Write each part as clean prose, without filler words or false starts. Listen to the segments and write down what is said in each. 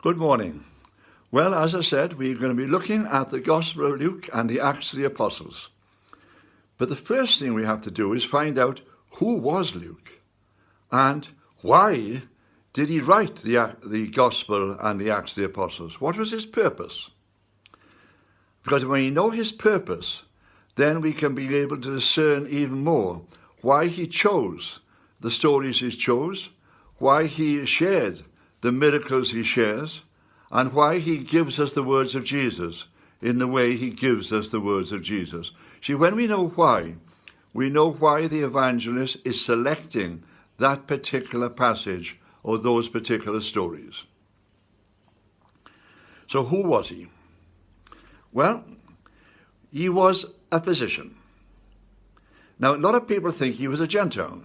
Good morning. Well, as I said, we're going to be looking at the Gospel of Luke and the Acts of the Apostles. But the first thing we have to do is find out who was Luke and why did he write the Gospel and the Acts of the Apostles? What was his purpose? Because when we know his purpose, then we can be able to discern even more why he chose the stories he chose, why he shared the miracles he shares, and why he gives us the words of Jesus in the way he gives us the words of Jesus. See, when we know why the evangelist is selecting that particular passage or those particular stories. So who was he? Well, he was a physician. Now, a lot of people think he was a Gentile,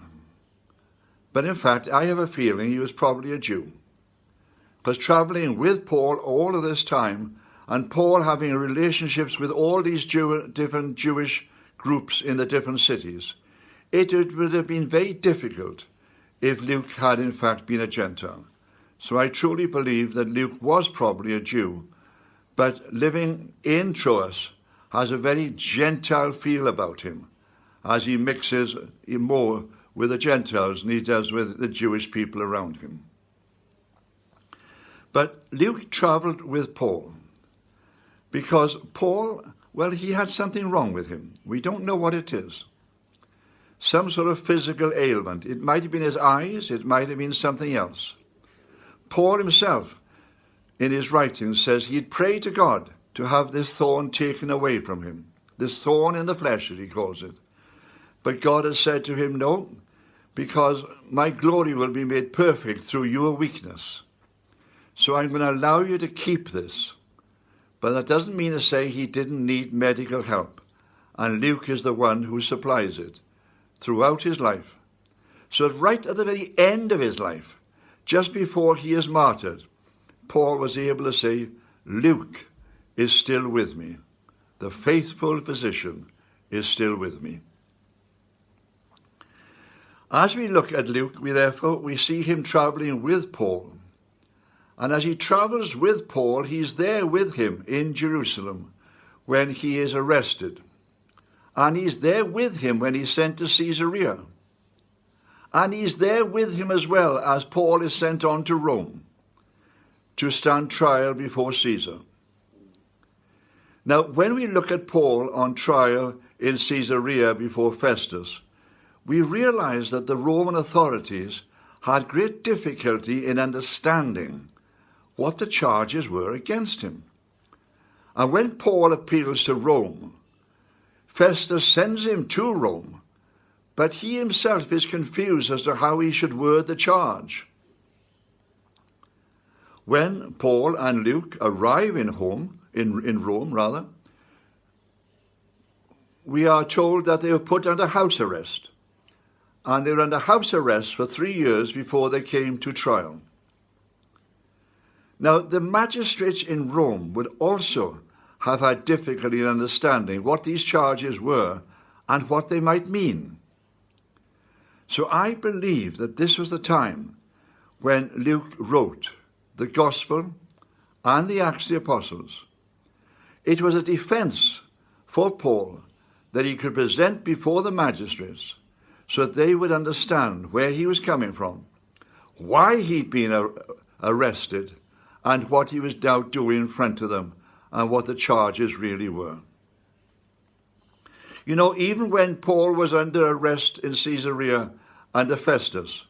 but in fact, I have a feeling he was probably a Jew. Because traveling with Paul all of this time, and Paul having relationships with all these different Jewish groups in the different cities, it would have been very difficult if Luke had in fact been a Gentile. So I truly believe that Luke was probably a Jew, but living in Troas has a very Gentile feel about him, as he mixes more with the Gentiles than he does with the Jewish people around him. But Luke traveled with Paul because Paul, well, he had something wrong with him. We don't know what it is. Some sort of physical ailment. It might have been his eyes. It might have been something else. Paul himself, in his writings, says he'd pray to God to have this thorn taken away from him. This thorn in the flesh, as he calls it. But God has said to him, no, because my glory will be made perfect through your weakness. So I'm going to allow you to keep this. But that doesn't mean to say he didn't need medical help. And Luke is the one who supplies it throughout his life. So right at the very end of his life, just before he is martyred, Paul was able to say, Luke is still with me. The faithful physician is still with me. As we look at Luke, we see him traveling with Paul. And as he travels with Paul, he's there with him in Jerusalem when he is arrested. And he's there with him when he's sent to Caesarea. And he's there with him as well as Paul is sent on to Rome to stand trial before Caesar. Now, when we look at Paul on trial in Caesarea before Festus, we realize that the Roman authorities had great difficulty in understanding what the charges were against him. And when Paul appeals to Rome, Festus sends him to Rome, but he himself is confused as to how he should word the charge. When Paul and Luke arrive in Rome, we are told that they were put under house arrest. And they were under house arrest for 3 years before they came to trial. Now, the magistrates in Rome would also have had difficulty in understanding what these charges were and what they might mean. So I believe that this was the time when Luke wrote the Gospel and the Acts of the Apostles. It was a defense for Paul that he could present before the magistrates so that they would understand where he was coming from, why he'd been arrested, and what he was now doing in front of them, and what the charges really were. You know, even when Paul was under arrest in Caesarea under Festus,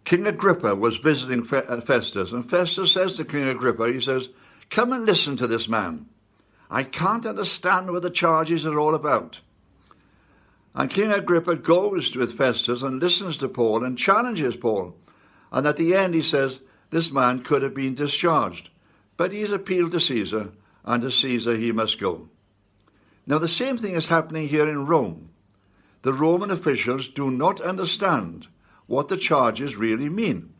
King Agrippa was visiting Festus, and Festus says to King Agrippa, he says, come and listen to this man. I can't understand what the charges are all about. And King Agrippa goes with Festus and listens to Paul and challenges Paul. And at the end he says, this man could have been discharged, but he's appealed to Caesar, and to Caesar he must go. Now the same thing is happening here in Rome. The Roman officials do not understand what the charges really mean,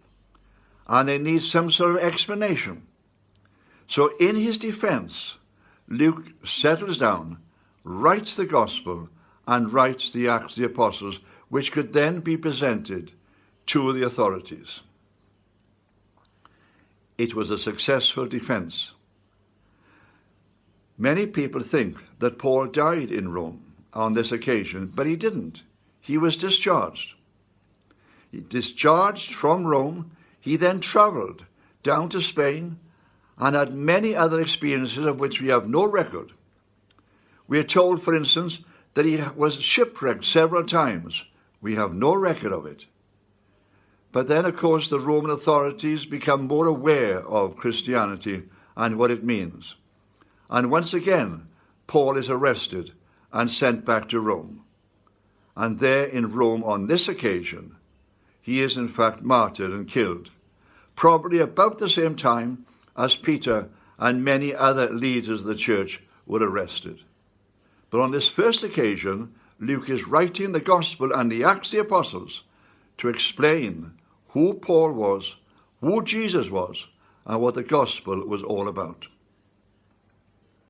and they need some sort of explanation. So in his defense, Luke settles down, writes the Gospel, and writes the Acts of the Apostles, which could then be presented to the authorities. it was a successful defense. Many people think that Paul died in Rome on this occasion, but he didn't. He was discharged. He discharged from Rome. He then traveled down to Spain and had many other experiences of which we have no record. We are told, for instance, that he was shipwrecked several times. We have no record of it. But then, of course, the Roman authorities become more aware of Christianity and what it means. And once again, Paul is arrested and sent back to Rome. And there in Rome on this occasion, he is in fact martyred and killed, probably about the same time as Peter and many other leaders of the church were arrested. But on this first occasion, Luke is writing the Gospel and the Acts of the Apostles to explain who Paul was, who Jesus was, and what the Gospel was all about.